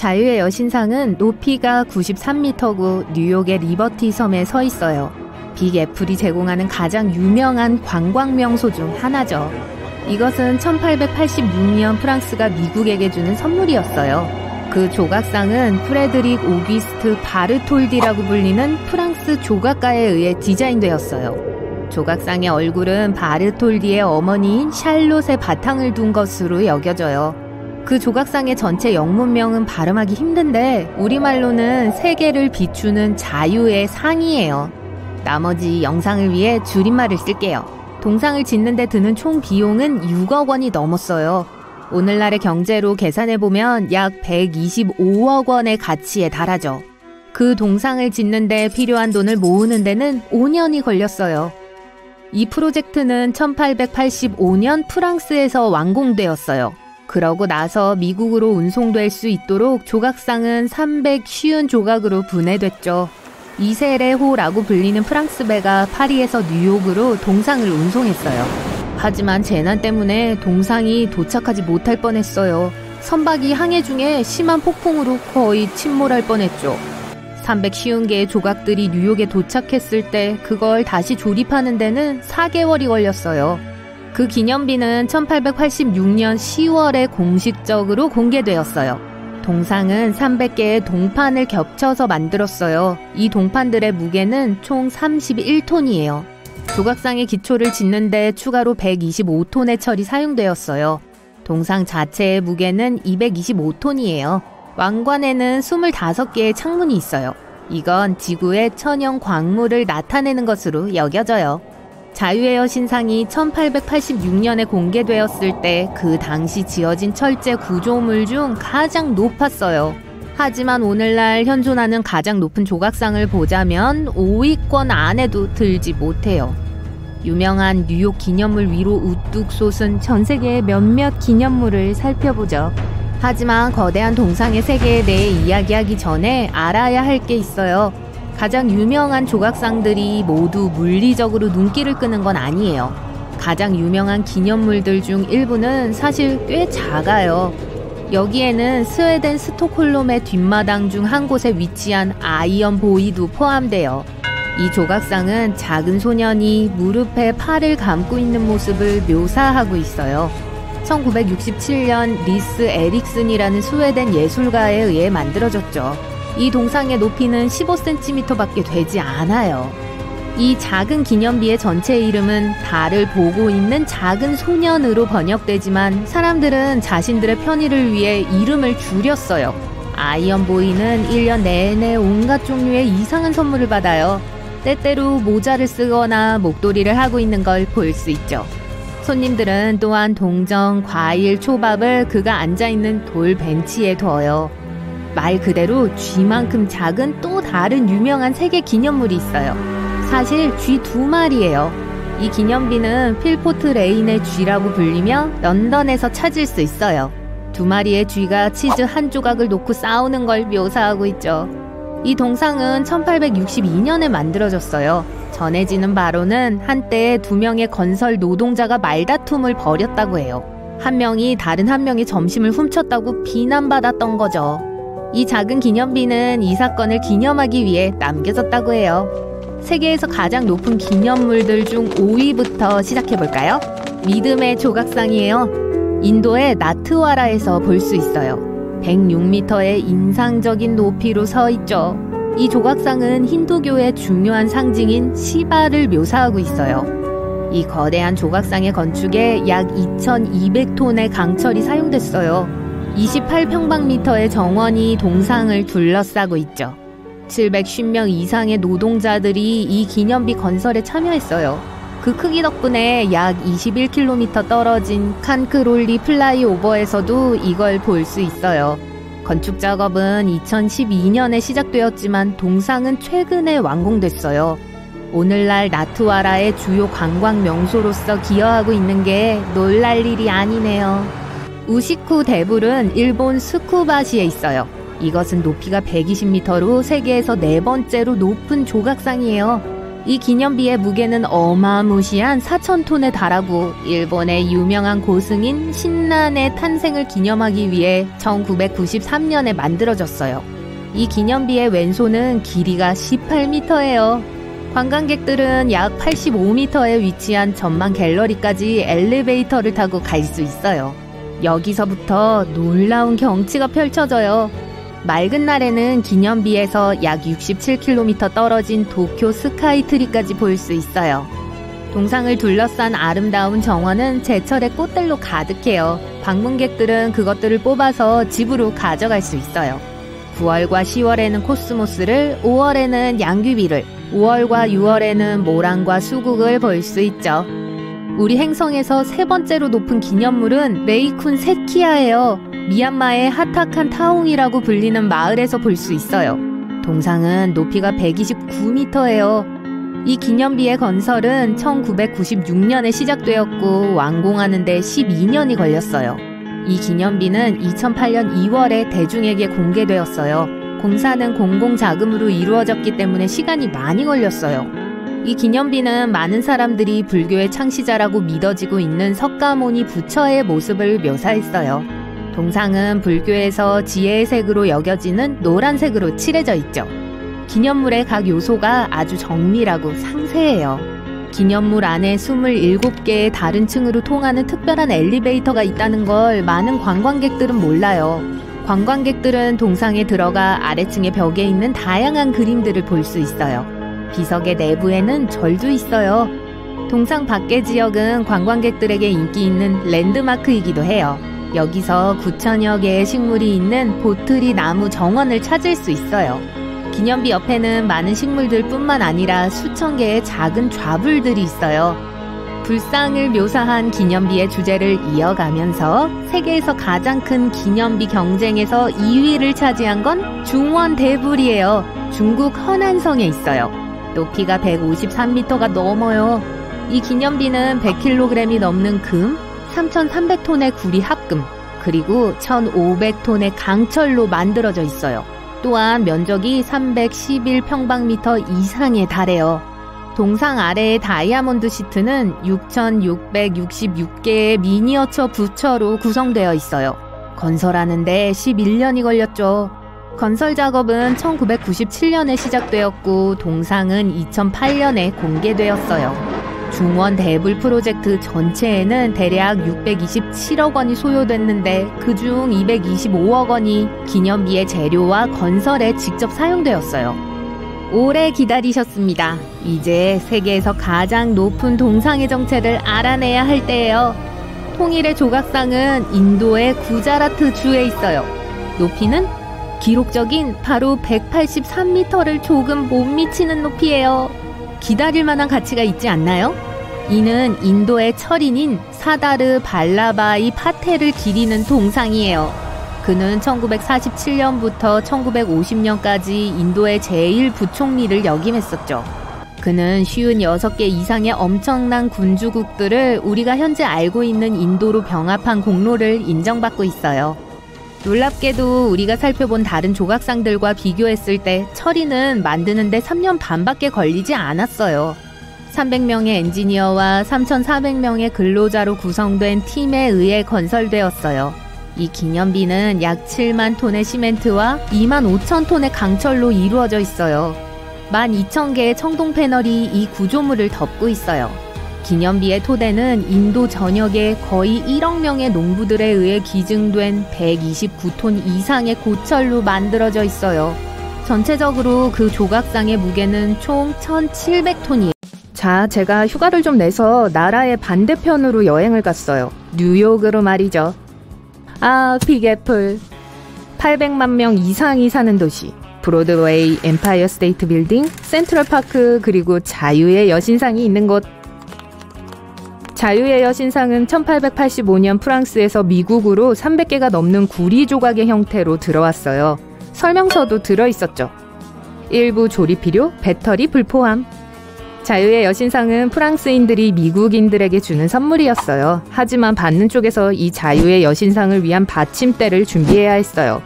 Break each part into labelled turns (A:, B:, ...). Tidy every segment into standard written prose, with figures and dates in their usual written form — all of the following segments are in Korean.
A: 자유의 여신상은 높이가 93m고 뉴욕의 리버티 섬에 서 있어요. 빅 애플이 제공하는 가장 유명한 관광 명소 중 하나죠. 이것은 1886년 프랑스가 미국에게 주는 선물이었어요. 그 조각상은 프레드릭 오기스트 바르톨디라고 불리는 프랑스 조각가에 의해 디자인되었어요. 조각상의 얼굴은 바르톨디의 어머니인 샬롯의 바탕을 둔 것으로 여겨져요. 그 조각상의 전체 영문명은 발음하기 힘든데 우리말로는 세계를 비추는 자유의 상이에요. 나머지 영상을 위해 줄임말을 쓸게요. 동상을 짓는 데 드는 총 비용은 6억 원이 넘었어요. 오늘날의 경제로 계산해보면 약 125억 원의 가치에 달하죠. 그 동상을 짓는 데 필요한 돈을 모으는 데는 5년이 걸렸어요. 이 프로젝트는 1885년 프랑스에서 완공되었어요. 그러고 나서 미국으로 운송될 수 있도록 조각상은 350조각으로 분해됐죠. 이세레호라고 불리는 프랑스 배가 파리에서 뉴욕으로 동상을 운송했어요. 하지만 재난 때문에 동상이 도착하지 못할 뻔했어요. 선박이 항해 중에 심한 폭풍으로 거의 침몰할 뻔했죠. 350개의 조각들이 뉴욕에 도착했을 때 그걸 다시 조립하는 데는 4개월이 걸렸어요. 그 기념비는 1886년 10월에 공식적으로 공개되었어요. 동상은 300개의 동판을 겹쳐서 만들었어요. 이 동판들의 무게는 총 31톤이에요. 조각상의 기초를 짓는데 추가로 125톤의 철이 사용되었어요. 동상 자체의 무게는 225톤이에요. 왕관에는 25개의 창문이 있어요. 이건 지구의 천연 광물을 나타내는 것으로 여겨져요. 자유의 여신상이 1886년에 공개되었을 때 그 당시 지어진 철제 구조물 중 가장 높았어요. 하지만 오늘날 현존하는 가장 높은 조각상을 보자면 5위권 안에도 들지 못해요. 유명한 뉴욕 기념물 위로 우뚝 솟은 전 세계의 몇몇 기념물을 살펴보죠. 하지만 거대한 동상의 세계에 대해 이야기하기 전에 알아야 할 게 있어요. 가장 유명한 조각상들이 모두 물리적으로 눈길을 끄는 건 아니에요. 가장 유명한 기념물들 중 일부는 사실 꽤 작아요. 여기에는 스웨덴 스톡홀름의 뒷마당 중 한 곳에 위치한 아이언 보이도 포함돼요. 이 조각상은 작은 소년이 무릎에 팔을 감고 있는 모습을 묘사하고 있어요. 1967년 리스 에릭슨이라는 스웨덴 예술가에 의해 만들어졌죠. 이 동상의 높이는 15cm밖에 되지 않아요. 이 작은 기념비의 전체 이름은 달을 보고 있는 작은 소년으로 번역되지만 사람들은 자신들의 편의를 위해 이름을 줄였어요. 아이언보이는 1년 내내 온갖 종류의 이상한 선물을 받아요. 때때로 모자를 쓰거나 목도리를 하고 있는 걸 볼 수 있죠. 손님들은 또한 동전, 과일, 초밥을 그가 앉아있는 돌 벤치에 둬요. 말 그대로 쥐만큼 작은 또 다른 유명한 세계 기념물이 있어요. 사실 쥐 2마리예요. 이 기념비는 필포트 레인의 쥐라고 불리며 런던에서 찾을 수 있어요. 2마리의 쥐가 치즈 한 조각을 놓고 싸우는 걸 묘사하고 있죠. 이 동상은 1862년에 만들어졌어요. 전해지는 바로는 한때 2명의 건설 노동자가 말다툼을 벌였다고 해요. 한 명이 다른 한 명의 점심을 훔쳤다고 비난받았던 거죠. 이 작은 기념비는 이 사건을 기념하기 위해 남겨졌다고 해요. 세계에서 가장 높은 기념물들 중 5위부터 시작해볼까요? 믿음의 조각상이에요. 인도의 나트와라에서 볼 수 있어요. 106m의 인상적인 높이로 서 있죠. 이 조각상은 힌두교의 중요한 상징인 시바를 묘사하고 있어요. 이 거대한 조각상의 건축에 약 2200톤의 강철이 사용됐어요. 28평방미터의 정원이 동상을 둘러싸고 있죠. 750명 이상의 노동자들이 이 기념비 건설에 참여했어요. 그 크기 덕분에 약 21km 떨어진 칸크롤리 플라이오버에서도 이걸 볼 수 있어요. 건축 작업은 2012년에 시작되었지만 동상은 최근에 완공됐어요. 오늘날 나트와라의 주요 관광 명소로서 기여하고 있는 게 놀랄 일이 아니네요. 우시쿠 대불은 일본 스쿠바시에 있어요. 이것은 높이가 120m로 세계에서 4번째로 높은 조각상이에요. 이 기념비의 무게는 어마무시한 4,000톤에 달하고 일본의 유명한 고승인 신난의 탄생을 기념하기 위해 1993년에 만들어졌어요. 이 기념비의 왼손은 길이가 18m예요. 관광객들은 약 85m에 위치한 전망 갤러리까지 엘리베이터를 타고 갈 수 있어요. 여기서부터 놀라운 경치가 펼쳐져요. 맑은 날에는 기념비에서 약 67km 떨어진 도쿄 스카이트리까지 볼 수 있어요. 동상을 둘러싼 아름다운 정원은 제철의 꽃들로 가득해요. 방문객들은 그것들을 뽑아서 집으로 가져갈 수 있어요. 9월과 10월에는 코스모스를, 5월에는 양귀비를, 5월과 6월에는 모란과 수국을 볼 수 있죠. 우리 행성에서 세 번째로 높은 기념물은 레이쿤 세키야예요. 미얀마의 하타칸 타옹이라고 불리는 마을에서 볼 수 있어요. 동상은 높이가 129m예요. 이 기념비의 건설은 1996년에 시작되었고 완공하는 데 12년이 걸렸어요. 이 기념비는 2008년 2월에 대중에게 공개되었어요. 공사는 공공자금으로 이루어졌기 때문에 시간이 많이 걸렸어요. 이 기념비는 많은 사람들이 불교의 창시자라고 믿어지고 있는 석가모니 부처의 모습을 묘사했어요. 동상은 불교에서 지혜의 색으로 여겨지는 노란색으로 칠해져 있죠. 기념물의 각 요소가 아주 정밀하고 상세해요. 기념물 안에 27개의 다른 층으로 통하는 특별한 엘리베이터가 있다는 걸 많은 관광객들은 몰라요. 관광객들은 동상에 들어가 아래층의 벽에 있는 다양한 그림들을 볼 수 있어요. 비석의 내부에는 절도 있어요. 동상 밖의 지역은 관광객들에게 인기 있는 랜드마크이기도 해요. 여기서 9,000여 개의 식물이 있는 보트리 나무 정원을 찾을 수 있어요. 기념비 옆에는 많은 식물들 뿐만 아니라 수천 개의 작은 좌불들이 있어요. 불상을 묘사한 기념비의 주제를 이어가면서 세계에서 가장 큰 기념비 경쟁에서 2위를 차지한 건 중원대불이에요. 중국 허난성에 있어요. 높이가 153m가 넘어요. 이 기념비는 100kg이 넘는 금, 3,300톤의 구리 합금, 그리고 1,500톤의 강철로 만들어져 있어요. 또한 면적이 311평방미터 이상에 달해요. 동상 아래의 다이아몬드 시트는 6,666개의 미니어처 부처로 구성되어 있어요. 건설하는데 11년이 걸렸죠. 건설 작업은 1997년에 시작되었고 동상은 2008년에 공개되었어요. 중원 대불 프로젝트 전체에는 대략 627억 원이 소요됐는데 그중 225억 원이 기념비의 재료와 건설에 직접 사용되었어요. 오래 기다리셨습니다. 이제 세계에서 가장 높은 동상의 정체를 알아내야 할 때예요. 통일의 조각상은 인도의 구자라트 주에 있어요. 높이는 기록적인 바로 183m를 조금 못 미치는 높이예요. 기다릴 만한 가치가 있지 않나요? 이는 인도의 철인인 사다르 발라바이 파테를 기리는 동상이에요. 그는 1947년부터 1950년까지 인도의 제1부총리를 역임했었죠. 그는 56개 이상의 엄청난 군주국들을 우리가 현재 알고 있는 인도로 병합한 공로를 인정받고 있어요. 놀랍게도 우리가 살펴본 다른 조각상들과 비교했을 때 철인은 만드는데 3년 반밖에 걸리지 않았어요. 300명의 엔지니어와 3,400명의 근로자로 구성된 팀에 의해 건설되었어요. 이 기념비는 약 7만 톤의 시멘트와 2만 5천 톤의 강철로 이루어져 있어요. 12,000개의 청동 패널이 이 구조물을 덮고 있어요. 기념비의 토대는 인도 전역에 거의 1억 명의 농부들에 의해 기증된 129톤 이상의 고철로 만들어져 있어요. 전체적으로 그 조각상의 무게는 총 1,700톤이에요. 자, 제가 휴가를 좀 내서 나라의 반대편으로 여행을 갔어요. 뉴욕으로 말이죠. 아, 빅애플. 800만 명 이상이 사는 도시. 브로드웨이, 엠파이어 스테이트 빌딩, 센트럴파크, 그리고 자유의 여신상이 있는 곳. 자유의 여신상은 1885년 프랑스에서 미국으로 300개가 넘는 구리 조각의 형태로 들어왔어요. 설명서도 들어있었죠. 일부 조립필요, 배터리 불포함. 자유의 여신상은 프랑스인들이 미국인들에게 주는 선물이었어요. 하지만 받는 쪽에서 이 자유의 여신상을 위한 받침대를 준비해야 했어요.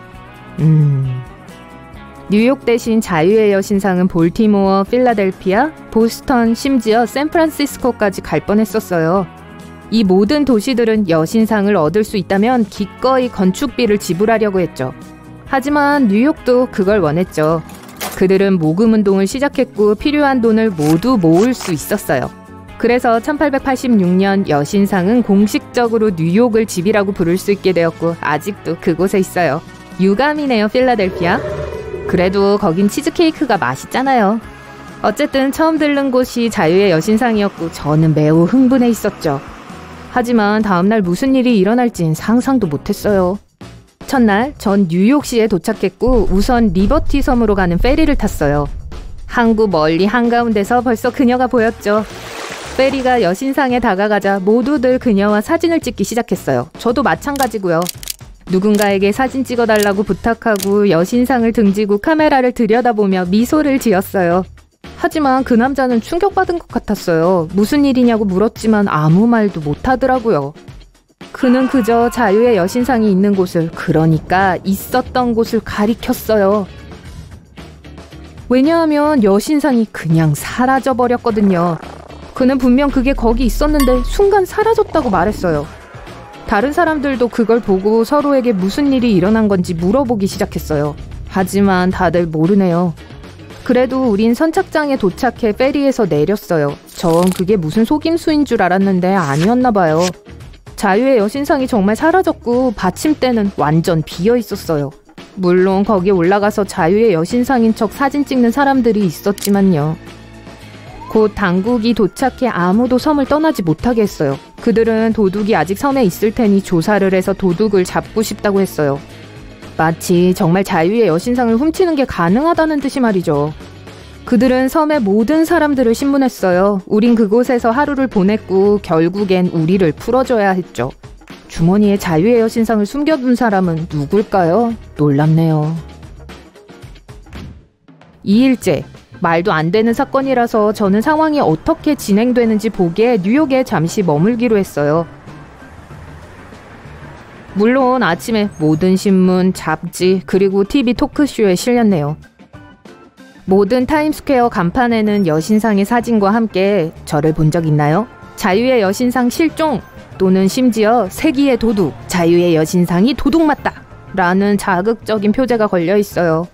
A: 뉴욕 대신 자유의 여신상은 볼티모어, 필라델피아, 보스턴, 심지어 샌프란시스코까지 갈 뻔했었어요. 이 모든 도시들은 여신상을 얻을 수 있다면 기꺼이 건축비를 지불하려고 했죠. 하지만 뉴욕도 그걸 원했죠. 그들은 모금운동을 시작했고 필요한 돈을 모두 모을 수 있었어요. 그래서 1886년 여신상은 공식적으로 뉴욕을 집이라고 부를 수 있게 되었고 아직도 그곳에 있어요. 유감이네요, 필라델피아. 그래도 거긴 치즈케이크가 맛있잖아요. 어쨌든 처음 들른 곳이 자유의 여신상이었고 저는 매우 흥분해 있었죠. 하지만 다음날 무슨 일이 일어날진 상상도 못했어요. 첫날 전 뉴욕시에 도착했고 우선 리버티 섬으로 가는 페리를 탔어요. 항구 멀리 한가운데서 벌써 그녀가 보였죠. 페리가 여신상에 다가가자 모두들 그녀와 사진을 찍기 시작했어요. 저도 마찬가지고요. 누군가에게 사진 찍어달라고 부탁하고 여신상을 등지고 카메라를 들여다보며 미소를 지었어요. 하지만 그 남자는 충격받은 것 같았어요. 무슨 일이냐고 물었지만 아무 말도 못하더라고요. 그는 그저 자유의 여신상이 있는 곳을, 그러니까 있었던 곳을 가리켰어요. 왜냐하면 여신상이 그냥 사라져버렸거든요. 그는 분명 그게 거기 있었는데 순간 사라졌다고 말했어요. 다른 사람들도 그걸 보고 서로에게 무슨 일이 일어난 건지 물어보기 시작했어요. 하지만 다들 모르네요. 그래도 우린 선착장에 도착해 페리에서 내렸어요. 전 그게 무슨 속임수인 줄 알았는데 아니었나 봐요. 자유의 여신상이 정말 사라졌고 받침대는 완전 비어 있었어요. 물론 거기에 올라가서 자유의 여신상인 척 사진 찍는 사람들이 있었지만요. 곧 당국이 도착해 아무도 섬을 떠나지 못하게 했어요. 그들은 도둑이 아직 섬에 있을 테니 조사를 해서 도둑을 잡고 싶다고 했어요. 마치 정말 자유의 여신상을 훔치는 게 가능하다는 듯이 말이죠. 그들은 섬의 모든 사람들을 신문했어요. 우린 그곳에서 하루를 보냈고 결국엔 우리를 풀어줘야 했죠. 주머니에 자유의 여신상을 숨겨둔 사람은 누굴까요? 놀랍네요. 2일째. 말도 안 되는 사건이라서 저는 상황이 어떻게 진행되는지 보기에 뉴욕에 잠시 머물기로 했어요. 물론 아침에 모든 신문, 잡지, 그리고 TV 토크쇼에 실렸네요. 모든 타임스퀘어 간판에는 여신상의 사진과 함께 저를 본 적 있나요? 자유의 여신상 실종! 또는 심지어 세기의 도둑, 자유의 여신상이 도둑 맞다! 라는 자극적인 표제가 걸려 있어요.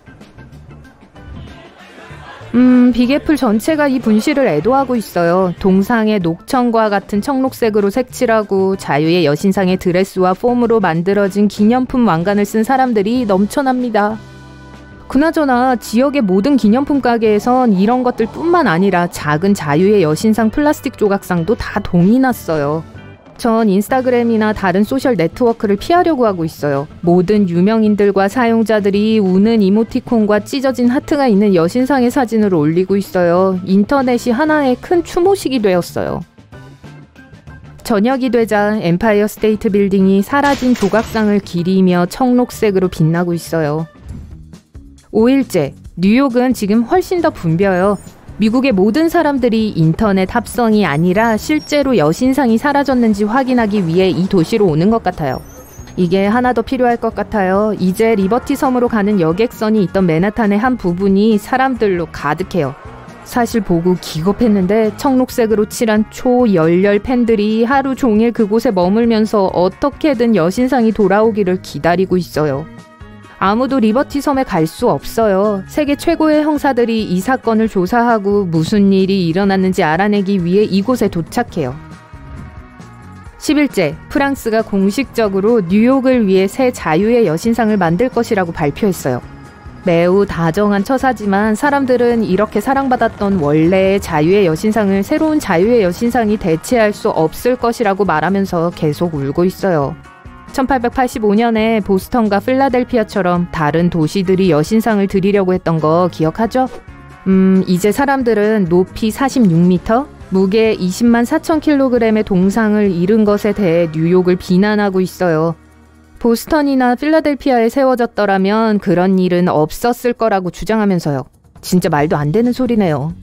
A: 빅애플 전체가 이 분실을 애도하고 있어요. 동상에 녹청과 같은 청록색으로 색칠하고 자유의 여신상의 드레스와 폼으로 만들어진 기념품 왕관을 쓴 사람들이 넘쳐납니다. 그나저나 지역의 모든 기념품 가게에선 이런 것들 뿐만 아니라 작은 자유의 여신상 플라스틱 조각상도 다 동이 났어요. 전 인스타그램이나 다른 소셜 네트워크를 피하려고 하고 있어요. 모든 유명인들과 사용자들이 우는 이모티콘과 찢어진 하트가 있는 여신상의 사진을 올리고 있어요. 인터넷이 하나의 큰 추모식이 되었어요. 저녁이 되자 엠파이어 스테이트 빌딩이 사라진 조각상을 기리며 청록색으로 빛나고 있어요. 5일째, 뉴욕은 지금 훨씬 더 붐벼요. 미국의 모든 사람들이 인터넷 합성이 아니라 실제로 여신상이 사라졌는지 확인하기 위해 이 도시로 오는 것 같아요. 이게 하나 더 필요할 것 같아요. 이제 리버티 섬으로 가는 여객선이 있던 맨하탄의 한 부분이 사람들로 가득해요. 사실 보고 기겁했는데 청록색으로 칠한 초열렬 팬들이 하루 종일 그곳에 머물면서 어떻게든 여신상이 돌아오기를 기다리고 있어요. 아무도 리버티 섬에 갈 수 없어요. 세계 최고의 형사들이 이 사건을 조사하고 무슨 일이 일어났는지 알아내기 위해 이곳에 도착해요. 10일째, 프랑스가 공식적으로 뉴욕을 위해 새 자유의 여신상을 만들 것이라고 발표했어요. 매우 다정한 처사지만 사람들은 이렇게 사랑받았던 원래의 자유의 여신상을 새로운 자유의 여신상이 대체할 수 없을 것이라고 말하면서 계속 울고 있어요. 1885년에 보스턴과 필라델피아처럼 다른 도시들이 여신상을 드리려고 했던 거 기억하죠? 이제 사람들은 높이 46m, 무게 20만 4천 킬로그램의 동상을 잃은 것에 대해 뉴욕을 비난하고 있어요. 보스턴이나 필라델피아에 세워졌더라면 그런 일은 없었을 거라고 주장하면서요. 진짜 말도 안 되는 소리네요.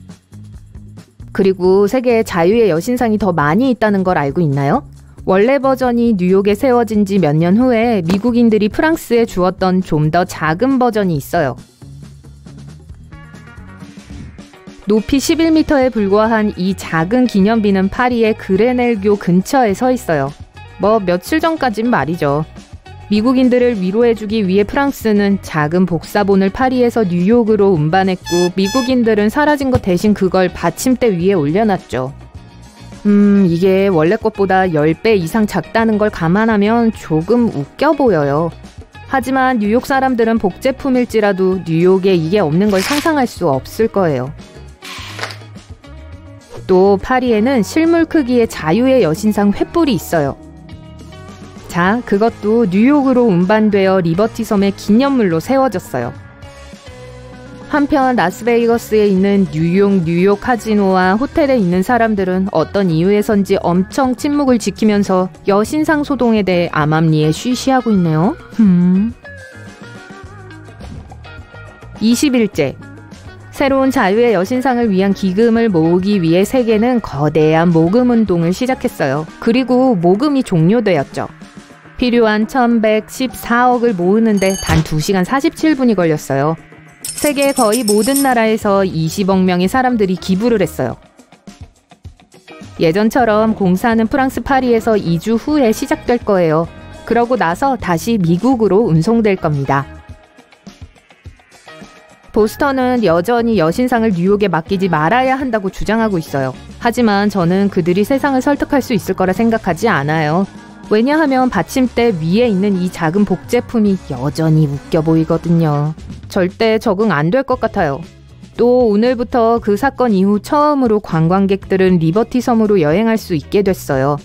A: 그리고 세계에 자유의 여신상이 더 많이 있다는 걸 알고 있나요? 원래 버전이 뉴욕에 세워진 지 몇 년 후에 미국인들이 프랑스에 주었던 좀 더 작은 버전이 있어요. 높이 11m에 불과한 이 작은 기념비는 파리의 그레넬교 근처에 서 있어요. 뭐 며칠 전까진 말이죠. 미국인들을 위로해주기 위해 프랑스는 작은 복사본을 파리에서 뉴욕으로 운반했고 미국인들은 사라진 것 대신 그걸 받침대 위에 올려놨죠. 이게 원래 것보다 10배 이상 작다는 걸 감안하면 조금 웃겨 보여요. 하지만 뉴욕 사람들은 복제품일지라도 뉴욕에 이게 없는 걸 상상할 수 없을 거예요. 또 파리에는 실물 크기의 자유의 여신상 횃불이 있어요. 자, 그것도 뉴욕으로 운반되어 리버티 섬의 기념물로 세워졌어요. 한편 라스베이거스에 있는 뉴욕 카지노와 호텔에 있는 사람들은 어떤 이유에선지 엄청 침묵을 지키면서 여신상 소동에 대해 암암리에 쉬쉬하고 있네요. 21제. 새로운 자유의 여신상을 위한 기금을 모으기 위해 세계는 거대한 모금 운동을 시작했어요. 그리고 모금이 종료되었죠. 필요한 1114억을 모으는데 단 2시간 47분이 걸렸어요. 세계 거의 모든 나라에서 20억 명의 사람들이 기부를 했어요. 예전처럼 공사는 프랑스 파리에서 2주 후에 시작될 거예요. 그러고 나서 다시 미국으로 운송될 겁니다. 보스턴은 여전히 여신상을 뉴욕에 맡기지 말아야 한다고 주장하고 있어요. 하지만 저는 그들이 세상을 설득할 수 있을 거라 생각하지 않아요. 왜냐하면 받침대 위에 있는 이 작은 복제품이 여전히 웃겨 보이거든요. 절대 적응 안 될 것 같아요. 또 오늘부터 그 사건 이후 처음으로 관광객들은 리버티 섬으로 여행할 수 있게 됐어요.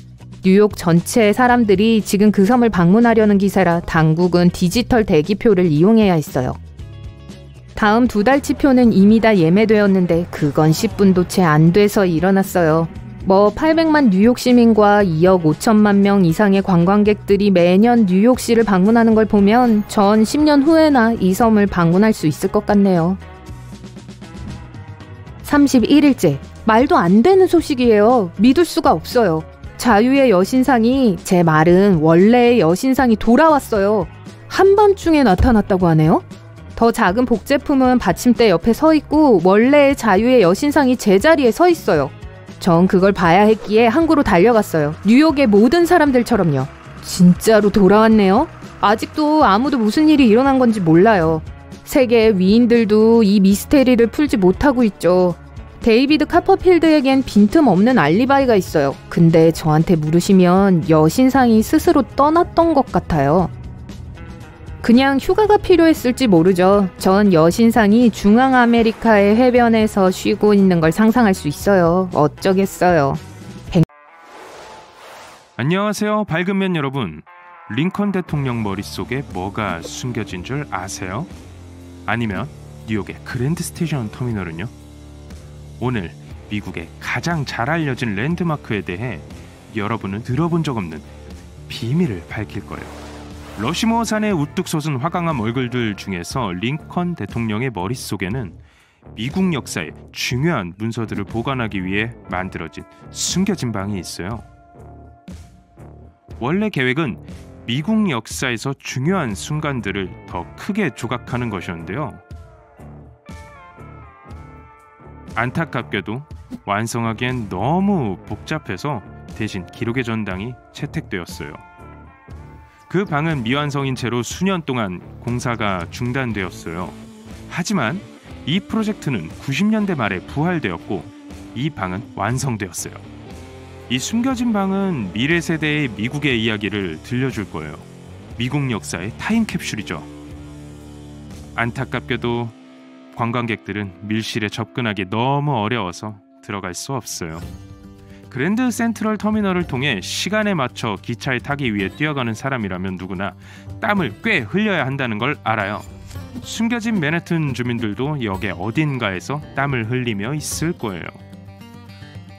A: 뉴욕 전체의 사람들이 지금 그 섬을 방문하려는 기세라 당국은 디지털 대기표를 이용해야 했어요. 다음 2달치 표는 이미 다 예매되었는데 그건 10분도 채 안 돼서 일어났어요. 800만 뉴욕 시민과 2억 5천만 명 이상의 관광객들이 매년 뉴욕시를 방문하는 걸 보면 전 10년 후에나 이 섬을 방문할 수 있을 것 같네요. 31일째. 말도 안 되는 소식이에요. 믿을 수가 없어요. 자유의 여신상이, 제 말은 원래의 여신상이 돌아왔어요. 한밤중에 나타났다고 하네요. 더 작은 복제품은 받침대 옆에 서 있고 원래의 자유의 여신상이 제자리에 서 있어요. 전 그걸 봐야 했기에 항구로 달려갔어요. 뉴욕의 모든 사람들처럼요. 진짜로 돌아왔네요. 아직도 아무도 무슨 일이 일어난 건지 몰라요. 세계 위인들도 이 미스테리를 풀지 못하고 있죠. 데이비드 카퍼필드에겐 빈틈없는 알리바이가 있어요. 근데 저한테 물으시면 여신상이 스스로 떠났던 것 같아요. 그냥 휴가가 필요했을지 모르죠. 전 여신상이 중앙아메리카의 해변에서 쉬고 있는 걸 상상할 수 있어요. 어쩌겠어요.
B: 안녕하세요, 밝은면 여러분. 링컨 대통령 머릿속에 뭐가 숨겨진 줄 아세요? 아니면 뉴욕의 그랜드 스테이션 터미널은요? 오늘 미국의 가장 잘 알려진 랜드마크에 대해 여러분은 들어본 적 없는 비밀을 밝힐 거예요. 러시모어 산에 우뚝 솟은 화강암 얼굴들 중에서 링컨 대통령의 머릿속에는 미국 역사의 중요한 문서들을 보관하기 위해 만들어진 숨겨진 방이 있어요. 원래 계획은 미국 역사에서 중요한 순간들을 더 크게 조각하는 것이었는데요. 안타깝게도 완성하기엔 너무 복잡해서 대신 기록의 전당이 채택되었어요. 그 방은 미완성인 채로 수년 동안 공사가 중단되었어요. 하지만 이 프로젝트는 90년대 말에 부활되었고 이 방은 완성되었어요. 이 숨겨진 방은 미래 세대의 미국의 이야기를 들려줄 거예요. 미국 역사의 타임캡슐이죠. 안타깝게도 관광객들은 밀실에 접근하기 너무 어려워서 들어갈 수 없어요. 그랜드 센트럴 터미널을 통해 시간에 맞춰 기차에 타기 위해 뛰어가는 사람이라면 누구나 땀을 꽤 흘려야 한다는 걸 알아요. 숨겨진 맨해튼 주민들도 역의 어딘가에서 땀을 흘리며 있을 거예요.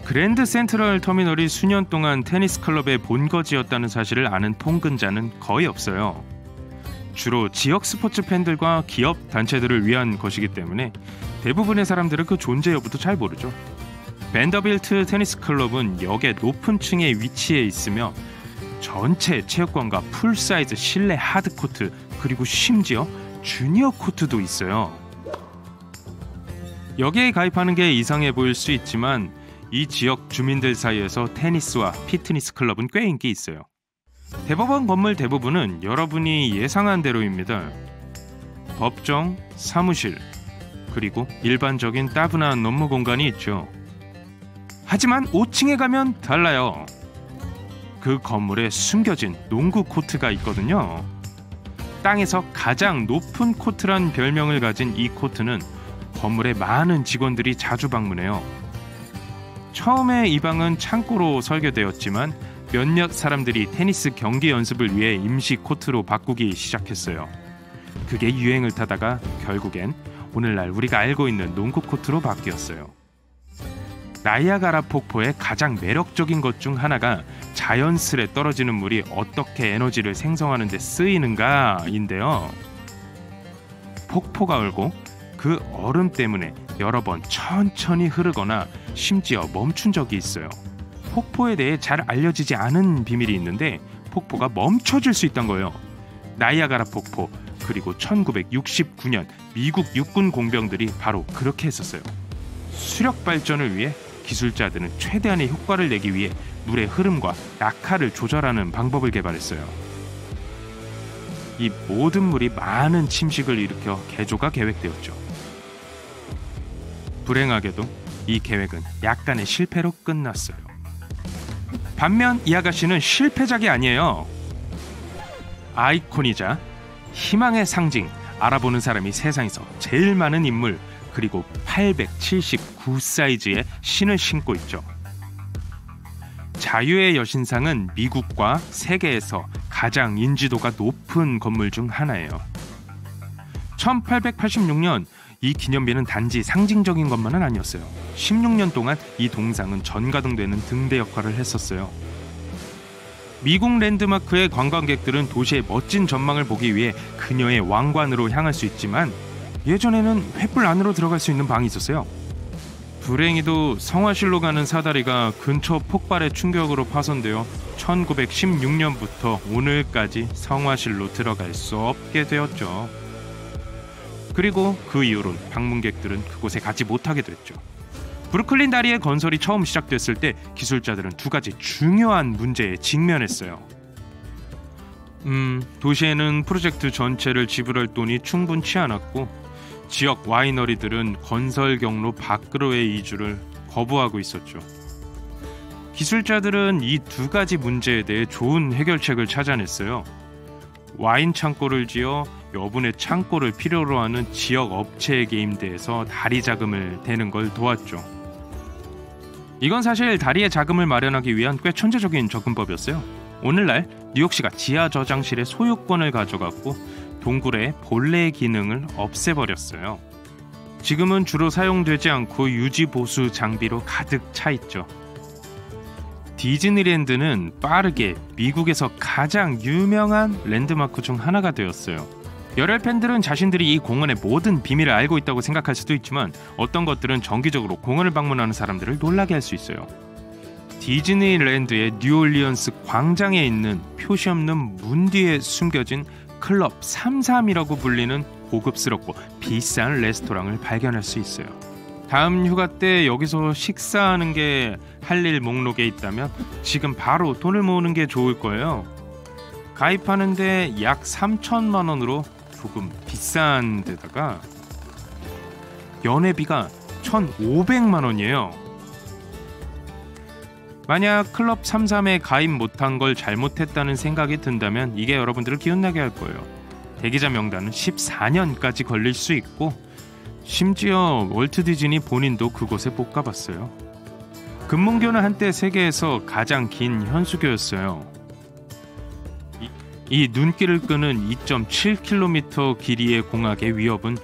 B: 그랜드 센트럴 터미널이 수년 동안 테니스 클럽의 본거지였다는 사실을 아는 통근자는 거의 없어요. 주로 지역 스포츠 팬들과 기업 단체들을 위한 것이기 때문에 대부분의 사람들은 그 존재 여부도 잘 모르죠. 밴더빌트 테니스 클럽은 역의 높은 층에 위치해 있으며 전체 체육관과 풀사이즈 실내 하드코트 그리고 심지어 주니어 코트도 있어요. 여기에 가입하는 게 이상해 보일 수 있지만 이 지역 주민들 사이에서 테니스와 피트니스 클럽은 꽤 인기 있어요. 대법원 건물 대부분은 여러분이 예상한 대로입니다. 법정, 사무실, 그리고 일반적인 따분한 업무 공간이 있죠. 하지만 5층에 가면 달라요. 그 건물에 숨겨진 농구 코트가 있거든요. 땅에서 가장 높은 코트란 별명을 가진 이 코트는 건물에 많은 직원들이 자주 방문해요. 처음에 이 방은 창고로 설계되었지만 몇몇 사람들이 테니스 경기 연습을 위해 임시 코트로 바꾸기 시작했어요. 그게 유행을 타다가 결국엔 오늘날 우리가 알고 있는 농구 코트로 바뀌었어요. 나이아가라 폭포의 가장 매력적인 것 중 하나가 자연스레 떨어지는 물이 어떻게 에너지를 생성하는 데 쓰이는가인데요. 폭포가 얼고 그 얼음 때문에 여러 번 천천히 흐르거나 심지어 멈춘 적이 있어요. 폭포에 대해 잘 알려지지 않은 비밀이 있는데 폭포가 멈춰질 수 있다는 거예요. 나이아가라 폭포, 그리고 1969년 미국 육군 공병들이 바로 그렇게 했었어요. 수력 발전을 위해 기술자들은 최대한의 효과를 내기 위해 물의 흐름과 낙하를 조절하는 방법을 개발했어요. 이 모든 물이 많은 침식을 일으켜 개조가 계획되었죠. 불행하게도 이 계획은 약간의 실패로 끝났어요. 반면 이 아가씨는 실패작이 아니에요. 아이콘이자 희망의 상징, 알아보는 사람이 세상에서 제일 많은 인물, 그리고 879 사이즈의 신을 신고 있죠. 자유의 여신상은 미국과 세계에서 가장 인지도가 높은 건물 중 하나예요. 1886년 이 기념비는 단지 상징적인 것만은 아니었어요. 16년 동안 이 동상은 전가동되는 등대 역할을 했었어요. 미국 랜드마크의 관광객들은 도시의 멋진 전망을 보기 위해 그녀의 왕관으로 향할 수 있지만 예전에는 횃불 안으로 들어갈 수 있는 방이 있었어요. 불행히도 성화실로 가는 사다리가 근처 폭발의 충격으로 파손되어 1916년부터 오늘까지 성화실로 들어갈 수 없게 되었죠. 그리고 그 이후로 방문객들은 그곳에 가지 못하게 됐죠. 브루클린 다리의 건설이 처음 시작됐을 때 기술자들은 두 가지 중요한 문제에 직면했어요. 도시에는 프로젝트 전체를 지불할 돈이 충분치 않았고 지역 와이너리들은 건설 경로 밖으로의 이주를 거부하고 있었죠. 기술자들은 이 두 가지 문제에 대해 좋은 해결책을 찾아냈어요. 와인 창고를 지어 여분의 창고를 필요로 하는 지역 업체에게 임대해서 다리 자금을 대는 걸 도왔죠. 이건 사실 다리의 자금을 마련하기 위한 꽤 천재적인 접근법이었어요. 오늘날 뉴욕시가 지하 저장실의 소유권을 가져갔고 동굴의 본래 기능을 없애버렸어요. 지금은 주로 사용되지 않고 유지 보수 장비로 가득 차 있죠. 디즈니랜드는 빠르게 미국에서 가장 유명한 랜드마크 중 하나가 되었어요. 열혈 팬들은 자신들이 이 공원의 모든 비밀을 알고 있다고 생각할 수도 있지만 어떤 것들은 정기적으로 공원을 방문하는 사람들을 놀라게 할 수 있어요. 디즈니랜드의 뉴올리언스 광장에 있는 표시 없는 문 뒤에 숨겨진 클럽 33이라고 불리는 고급스럽고 비싼 레스토랑을 발견할 수 있어요. 다음 휴가 때 여기서 식사하는 게 할 일 목록에 있다면 지금 바로 돈을 모으는 게 좋을 거예요. 가입하는데 약 3천만 원으로 조금 비싼 데다가 연회비가 1,500만 원이에요. 만약 클럽 33에 가입 못한 걸 잘못했다는 생각이 든다면 이게 여러분들을 기운나게 할 거예요. 대기자 명단은 14년까지 걸릴 수 있고 심지어 월트 디즈니 본인도 그곳에 못 가봤어요. 금문교는 한때 세계에서 가장 긴 현수교였어요. 이 눈길을 끄는 2.7km 길이의 공학의 위협은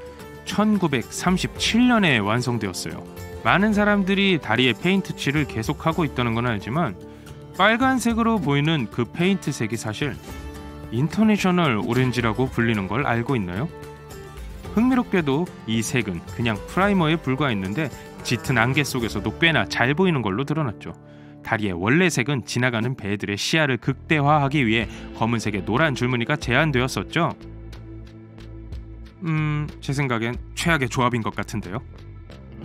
B: 1937년에 완성되었어요. 많은 사람들이 다리에 페인트 칠을 계속하고 있다는 건 알지만 빨간색으로 보이는 그 페인트 색이 사실 인터내셔널 오렌지라고 불리는 걸 알고 있나요? 흥미롭게도 이 색은 그냥 프라이머에 불과했는데 짙은 안개 속에서도 꽤나 잘 보이는 걸로 드러났죠. 다리의 원래 색은 지나가는 배들의 시야를 극대화하기 위해 검은색의 노란 줄무늬가 제한되었었죠. 제 생각엔 최악의 조합인 것 같은데요.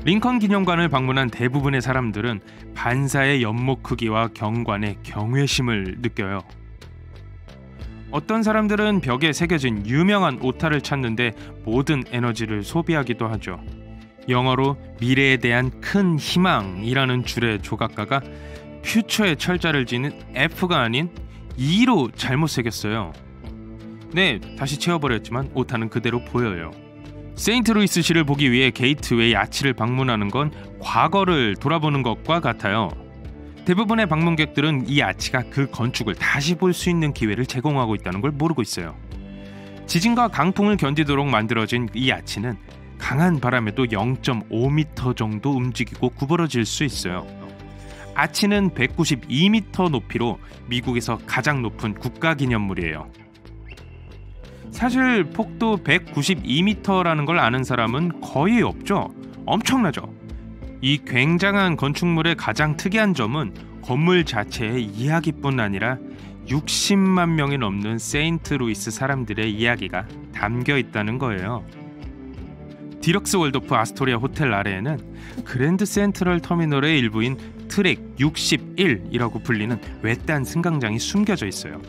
B: 링컨 기념관을 방문한 대부분의 사람들은 반사의 연못 크기와 경관에 경외심을 느껴요. 어떤 사람들은 벽에 새겨진 유명한 오타를 찾는데 모든 에너지를 소비하기도 하죠. 영어로 미래에 대한 큰 희망이라는 줄의 조각가가 퓨처의 철자를 지는 F가 아닌 E로 잘못 새겼어요. 네, 다시 채워버렸지만 오타는 그대로 보여요. 세인트루이스시를 보기 위해 게이트웨이 아치를 방문하는 건 과거를 돌아보는 것과 같아요. 대부분의 방문객들은 이 아치가 그 건축을 다시 볼 수 있는 기회를 제공하고 있다는 걸 모르고 있어요. 지진과 강풍을 견디도록 만들어진 이 아치는 강한 바람에도 0.5m 정도 움직이고 구부러질 수 있어요. 아치는 192m 높이로 미국에서 가장 높은 국가기념물이에요. 사실 폭도 192m라는 걸 아는 사람은 거의 없죠. 엄청나죠. 이 굉장한 건축물의 가장 특이한 점은 건물 자체의 이야기뿐 아니라 60만 명이 넘는 세인트루이스 사람들의 이야기가 담겨 있다는 거예요. 디럭스 월도프 아스토리아 호텔 아래에는 그랜드 센트럴 터미널의 일부인 트랙 61이라고 불리는 외딴 승강장이 숨겨져 있어요.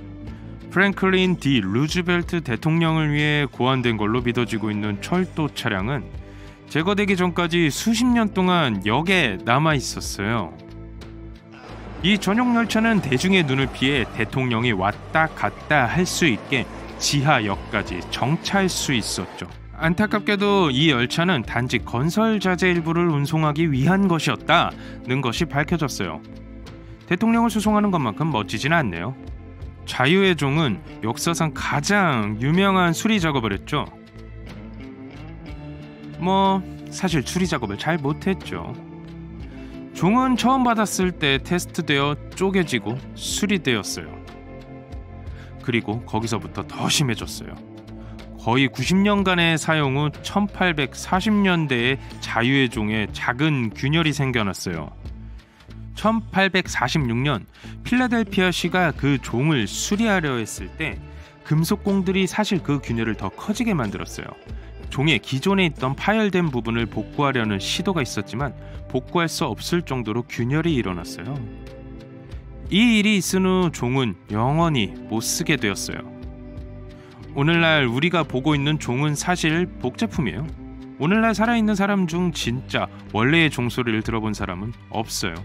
B: 프랭클린 디 루즈벨트 대통령을 위해 고안된 걸로 믿어지고 있는 철도 차량은 제거되기 전까지 수십 년 동안 역에 남아 있었어요. 이 전용 열차는 대중의 눈을 피해 대통령이 왔다 갔다 할 수 있게 지하역까지 정차할 수 있었죠. 안타깝게도 이 열차는 단지 건설 자재 일부를 운송하기 위한 것이었다는 것이 밝혀졌어요. 대통령을 수송하는 것만큼 멋지진 않네요. 자유의 종은 역사상 가장 유명한 수리 작업을 했죠. 사실 수리 작업을 잘 못했죠. 종은 처음 받았을 때 테스트되어 쪼개지고 수리되었어요. 그리고 거기서부터 더 심해졌어요. 거의 90년간의 사용 후 1840년대에 자유의 종에 작은 균열이 생겨났어요. 1846년 필라델피아시가 그 종을 수리하려 했을 때 금속공들이 사실 그 균열을 더 커지게 만들었어요. 종의 기존에 있던 파열된 부분을 복구하려는 시도가 있었지만 복구할 수 없을 정도로 균열이 일어났어요. 이 일이 있은 후 종은 영원히 못 쓰게 되었어요. 오늘날 우리가 보고 있는 종은 사실 복제품이에요. 오늘날 살아있는 사람 중 진짜 원래의 종소리를 들어본 사람은 없어요.